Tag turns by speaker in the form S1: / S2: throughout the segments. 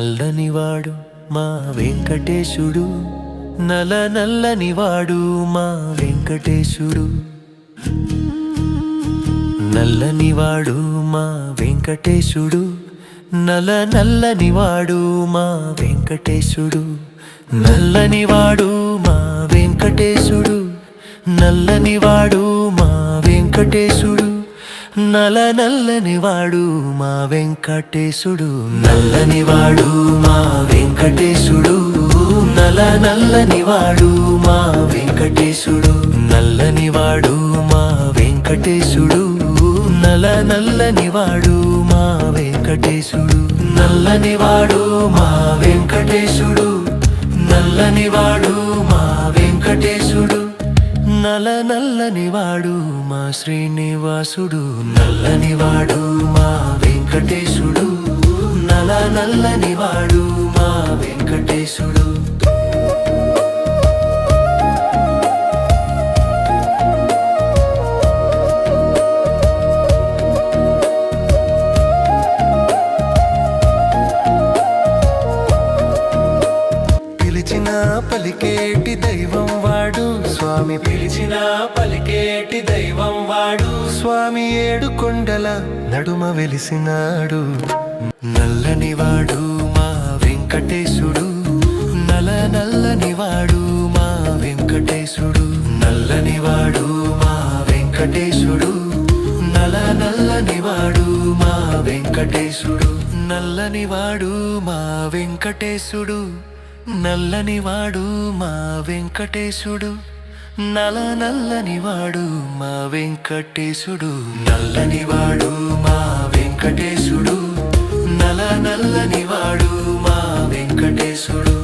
S1: నల్లనివాడు మా వెంకటేశుడు, నల నల్లనివాడు మా వెంకటేశుడు. నల్లనివాడు మా వెంకటేశుడు, నల నల్లనివాడు మా వెంకటేశుడు. నల్లనివాడు మా వెంకటేశుడు, నల్లనివాడు మా వెంకటేశుడు. నల నల్లనివాడు మా వెంకటేశుడు. నల్లనివాడు మా వెంకటేశుడు, నల నల్లనివాడు మా వెంకటేశుడు. నల్లనివాడు మా వెంకటేశుడు, నల నల్లనివాడు మా వెంకటేశుడు. నల్లనివాడు మా వెంకటేశుడు, నల్లనివాడు మా వెంకటేశుడు. నల నల్లనివాడు మా శ్రీనివాసుడు. నల్లనివాడు మా వెంకటేశుడు, నల నల్లనివాడు మా వెంకటేశుడు. పిలిచిన పలికేటి దైవం వాడు స్వామి, పిలిచిన పలికేటి దైవం వాడు స్వామి. ఏడు కొండల నడుమ వెలిసినాడు. నల్లనివాడు మా వెంకటేశుడు, నల నల్లనివాడు మా వెంకటేశుడు. నల్లనివాడు మా వెంకటేశుడు, నల నల్లనివాడు మా వెంకటేశుడు. నల్లనివాడు మా వెంకటేశుడు, నల్లనివాడు మా వెంకటేశుడు. నల నల్లనివాడు మా వెంకటేశుడు. నల్లనివాడు మా వెంకటేశుడు, నల నల్లనివాడు మా వెంకటేశుడు.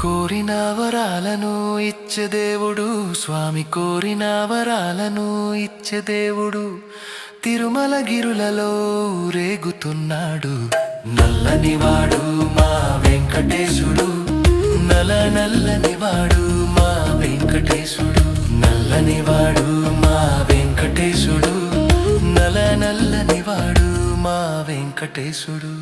S1: కోరిన వరాలను ఇచ్చే దేవుడు స్వామి, కోరిన వరాలను ఇచ్చే దేవుడు. తిరుమల గిరులలో రేగుతున్నాడు. నల్లనివాడు మా వెంకటేశుడు, నల నల్లనివాడు మా వెంకటేశుడు. నల్లనివాడు మా వెంకటేశుడు, నల నల్లనివాడు మా వెంకటేశుడు.